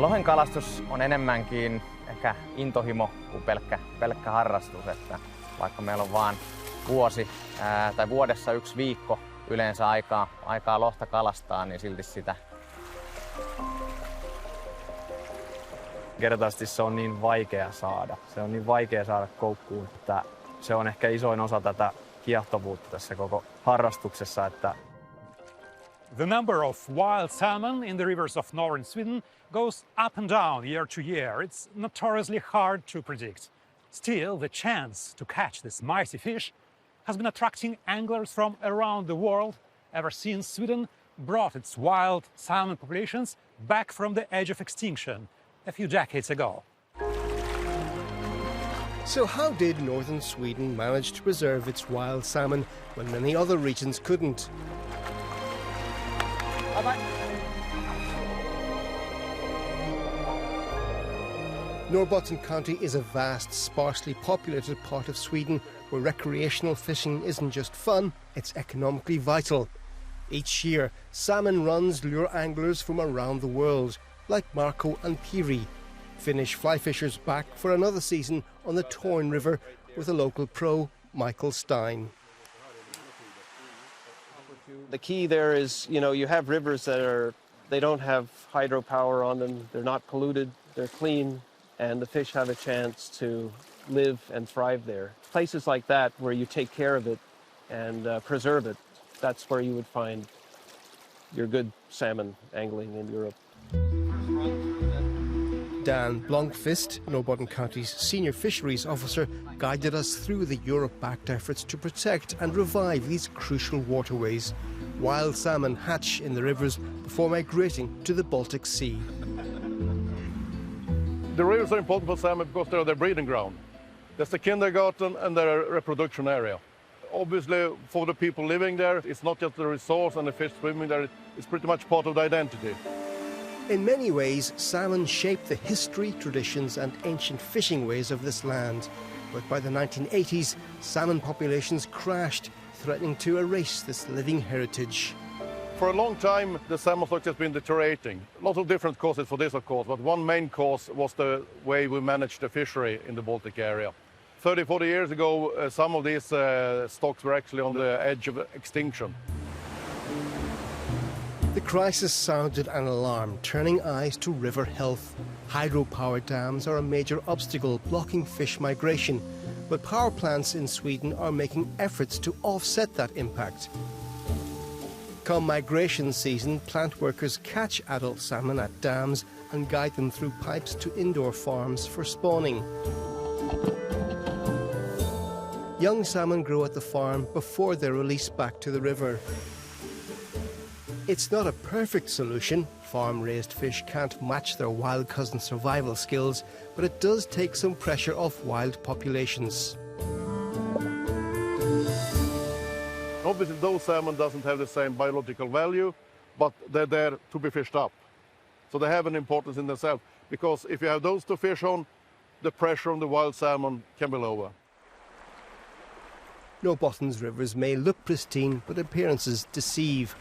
Lohen kalastus on enemmänkin ehkä intohimo kuin pelkkä harrastus, että vaikka meillä on vaan vuodessa 1 viikko yleensä aikaa lohta kalastaa, niin silti sitä. Kertaasti se on niin vaikea saada. Se on niin vaikea saada koukkuun, että se on ehkä isoin osa tätä kiehtovuutta tässä koko harrastuksessa. The number of wild salmon in the rivers of northern Sweden goes up and down year to year. It's notoriously hard to predict. Still, the chance to catch this mighty fish has been attracting anglers from around the world ever since Sweden brought its wild salmon populations back from the edge of extinction a few decades ago. So how did northern Sweden manage to preserve its wild salmon when many other regions couldn't? Norrbotten County is a vast, sparsely populated part of Sweden where recreational fishing isn't just fun, it's economically vital. Each year, salmon runs lure anglers from around the world, like Marco and Piri. Finnish fly fishers back for another season on the Torn River with a local pro, Michael Stein. The key there is, you have rivers they don't have hydropower on them, they're not polluted, they're clean, and the fish have a chance to live and thrive there. Places like that where you take care of it and preserve it, that's where you would find your good salmon angling in Europe. Dan Blomqvist, Norrbotten County's senior fisheries officer, guided us through the Europe-backed efforts to protect and revive these crucial waterways. Wild salmon hatch in the rivers before migrating to the Baltic Sea. The rivers are important for salmon because they're their breeding ground. That's the kindergarten and their reproduction area. Obviously, for the people living there, it's not just the resource and the fish swimming there, it's pretty much part of the identity. In many ways, salmon shaped the history, traditions and ancient fishing ways of this land. But by the 1980s, salmon populations crashed, threatening to erase this living heritage. For a long time, the salmon stock has been deteriorating. Lots of different causes for this, of course, but one main cause was the way we managed the fishery in the Baltic area. 30, 40 years ago, some of these stocks were actually on the edge of extinction. The crisis sounded an alarm, turning eyes to river health. Hydropower dams are a major obstacle blocking fish migration, but power plants in Sweden are making efforts to offset that impact. Come migration season, plant workers catch adult salmon at dams and guide them through pipes to indoor farms for spawning. Young salmon grow at the farm before they're released back to the river. It's not a perfect solution. Farm-raised fish can't match their wild cousin survival skills, but it does take some pressure off wild populations. Obviously, those salmon doesn't have the same biological value, but they're there to be fished up. So they have an importance in themselves, because if you have those to fish on, the pressure on the wild salmon can be lower. Norrbotten's rivers may look pristine, but appearances deceive.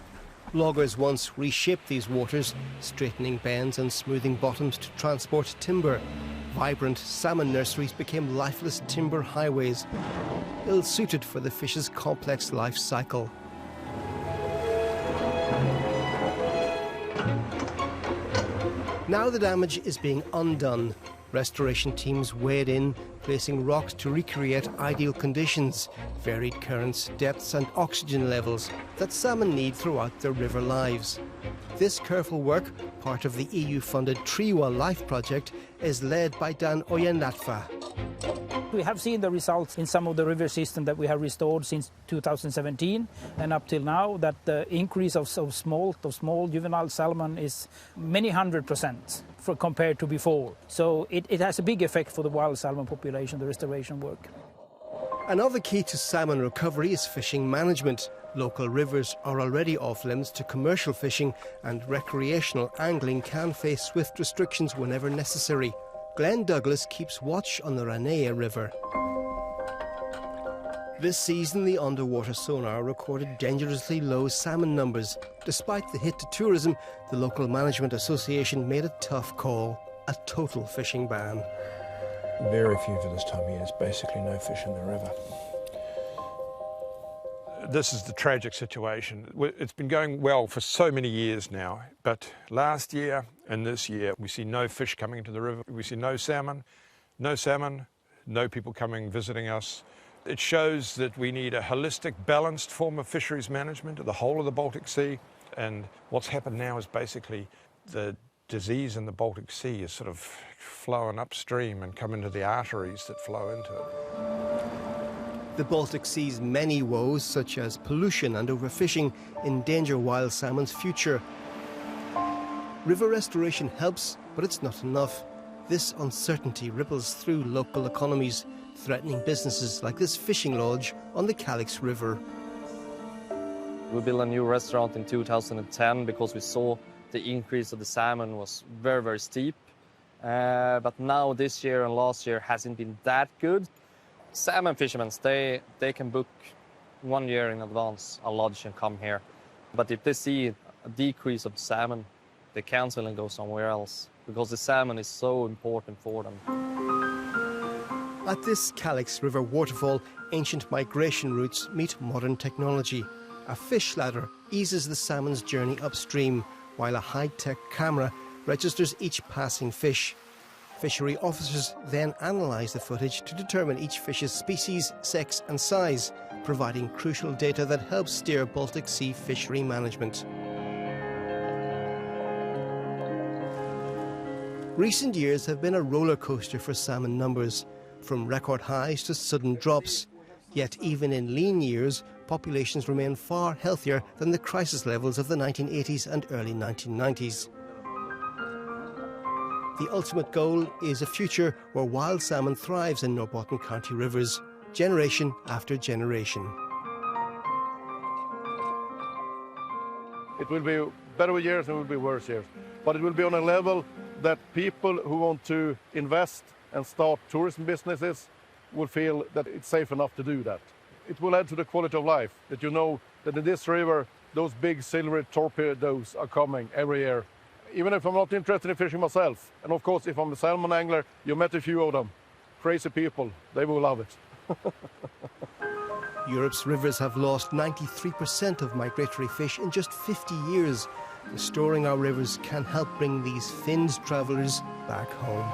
Loggers once reshaped these waters, straightening bends and smoothing bottoms to transport timber. Vibrant salmon nurseries became lifeless timber highways, ill-suited for the fish's complex life cycle. Now the damage is being undone. Restoration teams wade in, placing rocks to recreate ideal conditions, varied currents, depths and oxygen levels that salmon need throughout their river lives. This careful work, part of the EU-funded Trewa Life project, is led by Dan Ojenlatva. We have seen the results in some of the river systems that we have restored since 2017 and up till now, that the increase of small juvenile salmon is many 100% compared to before. So it has a big effect for the wild salmon population, the restoration work. Another key to salmon recovery is fishing management. Local rivers are already off limits to commercial fishing, and recreational angling can face swift restrictions whenever necessary. Glenn Douglas keeps watch on the Ranea River. This season, the underwater sonar recorded dangerously low salmon numbers. Despite the hit to tourism, the local management association made a tough call: a total fishing ban. Very few for this time of year. There's basically no fish in the river. This is the tragic situation. It's been going well for so many years now, but last year and this year we see no fish coming into the river. We see no salmon, no people coming visiting us. It shows that we need a holistic, balanced form of fisheries management of the whole of the Baltic Sea. And what's happened now is basically the disease in the Baltic Sea is sort of flowing upstream and come into the arteries that flow into it. The Baltic Sea's many woes, such as pollution and overfishing, endanger wild salmon's future. River restoration helps, but it's not enough. This uncertainty ripples through local economies, threatening businesses like this fishing lodge on the Calix River. We built a new restaurant in 2010 because we saw the increase of the salmon was very, very steep. But now this year and last year hasn't been that good. Salmon fishermen, they can book 1 year in advance a lodge and come here. But if they see a decrease of salmon, they cancel and go somewhere else because the salmon is so important for them. At this Calix River waterfall, ancient migration routes meet modern technology. A fish ladder eases the salmon's journey upstream, while a high-tech camera registers each passing fish. Fishery officers then analyse the footage to determine each fish's species, sex and size, providing crucial data that helps steer Baltic Sea fishery management. Recent years have been a roller coaster for salmon numbers, from record highs to sudden drops. Yet even in lean years, populations remain far healthier than the crisis levels of the 1980s and early 1990s. The ultimate goal is a future where wild salmon thrives in Norrbotten County rivers, generation after generation. It will be better years and it will be worse years. But it will be on a level that people who want to invest and start tourism businesses will feel that it's safe enough to do that. It will add to the quality of life, that you know that in this river, those big silvery torpedoes are coming every year. Even if I'm not interested in fishing myself, and of course if I'm a salmon angler, you met a few of them. Crazy people, they will love it. Europe's rivers have lost 93% of migratory fish in just 50 years. Restoring our rivers can help bring these finned travellers back home.